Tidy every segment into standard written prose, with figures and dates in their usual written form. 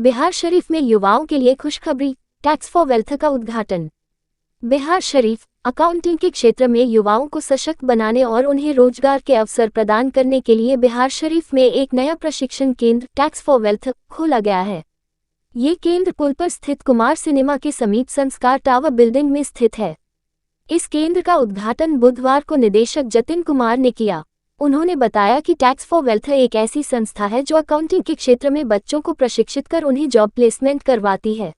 बिहार शरीफ में युवाओं के लिए खुशखबरी, टैक्स फॉर वेल्थ का उद्घाटन। बिहार शरीफ अकाउंटिंग के क्षेत्र में युवाओं को सशक्त बनाने और उन्हें रोजगार के अवसर प्रदान करने के लिए बिहार शरीफ में एक नया प्रशिक्षण केंद्र टैक्स फॉर वेल्थ खोला गया है। ये केंद्र पुल पर स्थित कुमार सिनेमा के समीप संस्कार टावर बिल्डिंग में स्थित है। इस केंद्र का उद्घाटन बुधवार को निदेशक जतिन कुमार ने किया। उन्होंने बताया कि टैक्स फॉर वेल्थ एक ऐसी संस्था है जो अकाउंटिंग के क्षेत्र में बच्चों को प्रशिक्षित कर उन्हें जॉब प्लेसमेंट करवाती है।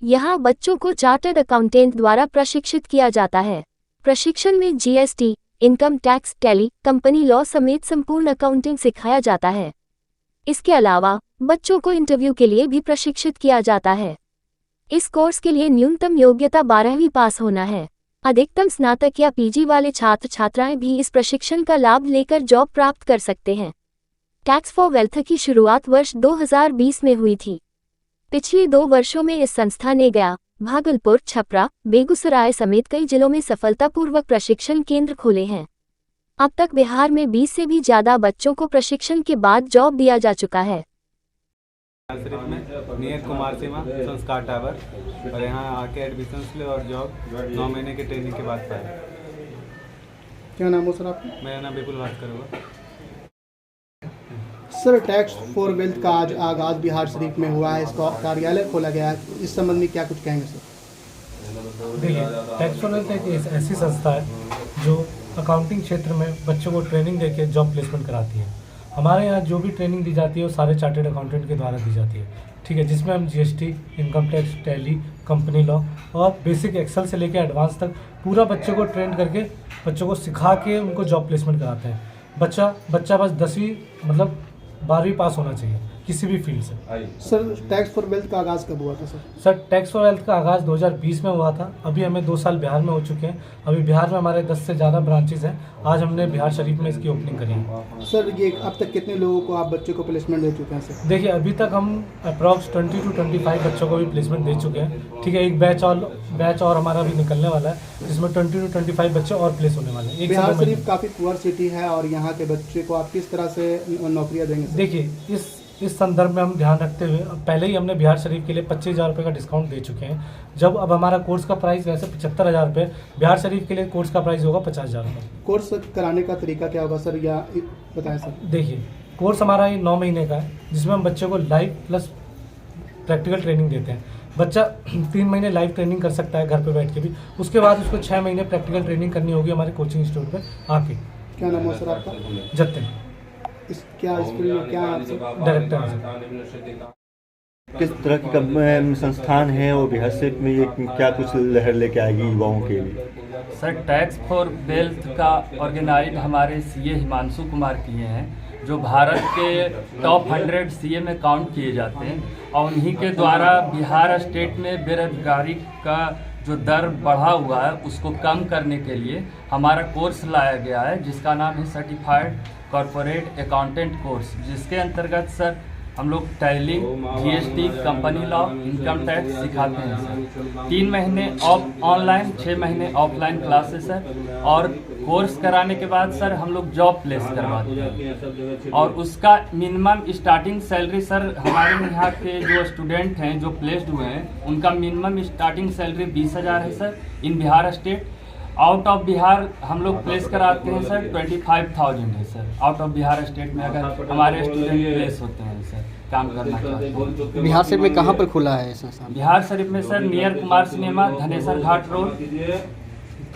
यहाँ बच्चों को चार्टर्ड अकाउंटेंट द्वारा प्रशिक्षित किया जाता है। प्रशिक्षण में GST, income tax, tally, company law समेत संपूर्ण अकाउंटिंग सिखाया जाता है। इसके अलावा बच्चों को इंटरव्यू के लिए भी प्रशिक्षित किया जाता है। इस कोर्स के लिए न्यूनतम योग्यता 12वीं पास होना है। अधिकतम स्नातक या पीजी वाले छात्र छात्राएं भी इस प्रशिक्षण का लाभ लेकर जॉब प्राप्त कर सकते हैं। टैक्स फॉर वेल्थ की शुरुआत वर्ष 2020 में हुई थी। पिछले 2 वर्षों में इस संस्था ने गया, भागलपुर, छपरा, बेगूसराय समेत कई जिलों में सफलतापूर्वक प्रशिक्षण केंद्र खोले हैं। अब तक बिहार में 20 से भी ज्यादा बच्चों को प्रशिक्षण के बाद जॉब दिया जा चुका है। शरीफ में नियत कुमार सिनेमा संस्कार टावर और यहाँ आके एडमिशन ले और जॉब 9 महीने के ट्रेनिंग के बाद पाए। क्या नाम हो सर आपका? मेरा नाम विपुल भास्कर हुआ। सर, टैक्स फॉर वेल्थ का आज आगाज़ बिहार शरीफ में हुआ है, इसका कार्यालय खोला गया है, इस संबंध में क्या कुछ कहेंगे सर? देखिए, टैक्स फॉर वेल्थ एक ऐसी संस्था है जो अकाउंटिंग क्षेत्र में बच्चों को ट्रेनिंग देके जॉब प्लेसमेंट कराती है। हमारे यहाँ जो भी ट्रेनिंग दी जाती है वो सारे चार्टर्ड अकाउंटेंट के द्वारा दी जाती है, ठीक है, जिसमें हम GST, income tax, tally, company law और बेसिक एक्सेल से लेकर एडवांस तक पूरा बच्चों को ट्रेन करके बच्चों को सिखा के उनको जॉब प्लेसमेंट कराते हैं। बच्चा बस 10वीं मतलब 12वीं पास होना चाहिए किसी भी फील्ड से। सर, टैक्स फॉर वेल्थ का आगाज़ कब हुआ था sir? Sir, tax for wealth का आगाज़ 2020 में हुआ था। अभी हमें 2 साल बिहार में हो चुके हैं। अभी बिहार में हमारे 10 से ज़्यादा ब्रांचेज हैं। आज हमने बिहार शरीफ में इसकी ओपनिंग करी है। सर, ये अब तक कितने लोगों को आप बच्चों को प्लेसमेंट दे चुके हैं सर? देखिए, अभी तक हम अप्रॉक्स 20 से 25 बच्चों को भी प्लेसमेंट दे चुके हैं, ठीक है। एक बैच और हमारा भी निकलने वाला है जिसमें 20 से 25 बच्चे और प्लेस होने वाले हैं। बिहार शरीफ काफ़ी पुअर सिटी है और यहाँ के बच्चे को आप किस तरह से नौकरियाँ देंगे? देखिए, इस संदर्भ में हम ध्यान रखते हुए पहले ही हमने बिहार शरीफ के लिए 25,000 रुपये का डिस्काउंट दे चुके हैं। जब अब हमारा कोर्स का प्राइस वैसे 75,000 रुपये, बिहार शरीफ के लिए कोर्स का प्राइस होगा 50,000 रुपये। कोर्स कराने का तरीका क्या होगा सर, या बताएं सर? देखिए, कोर्स हमारा ये 9 महीने का है जिसमें हम बच्चे को लाइव प्लस प्रैक्टिकल ट्रेनिंग देते हैं। बच्चा 3 महीने लाइव ट्रेनिंग कर सकता है घर पे बैठ के भी, उसके बाद उसको 6 महीने प्रैक्टिकल ट्रेनिंग करनी होगी हमारे कोचिंग इंस्टीट्यूट पे आके। क्या नाम है सर आपका? जतिन। क्या डायरेक्टर। किस तरह की संस्थान है और बिहार शरीफ में ये क्या कुछ लहर लेके आएगी युवाओं के लिए? सर, टैक्स फॉर वेल्थ का ऑर्गेनाइज हमारे सीए हिमांशु कुमार किए हैं, जो भारत के टॉप 100 सीए में काउंट किए जाते हैं, और उन्हीं के द्वारा बिहार स्टेट में बेरोजगारी का जो दर बढ़ा हुआ है उसको कम करने के लिए हमारा कोर्स लाया गया है, जिसका नाम है सर्टिफाइड कॉर्पोरेट अकाउंटेंट कोर्स, जिसके अंतर्गत सर हम लोग tally, GST, company law, income tax सिखाते हैं सर। 3 महीने ऑनलाइन, 6 महीने ऑफलाइन क्लासेस है, और कोर्स कराने के बाद सर हम लोग जॉब प्लेस करवाते हैं। और उसका मिनिमम स्टार्टिंग सैलरी सर, हमारे यहाँ के जो स्टूडेंट हैं जो प्लेस्ड हुए हैं उनका मिनिमम स्टार्टिंग सैलरी 20,000 है sir in Bihar state. Out of Bihar हम लोग प्लेस कराते हैं सर 25,000 है sir. Out of Bihar state में अगर हमारे स्टूडेंट प्लेस होते हैं सर, काम करना चाहते हैं। बिहार शरीफ में कहाँ पर खुला है संस्थान? बिहार शरीफ में sir near Kumar cinema, Dhanesar Ghat road,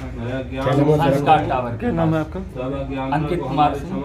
Sanskar tower. क्या नाम है आपका? अंकित कुमार सिंह।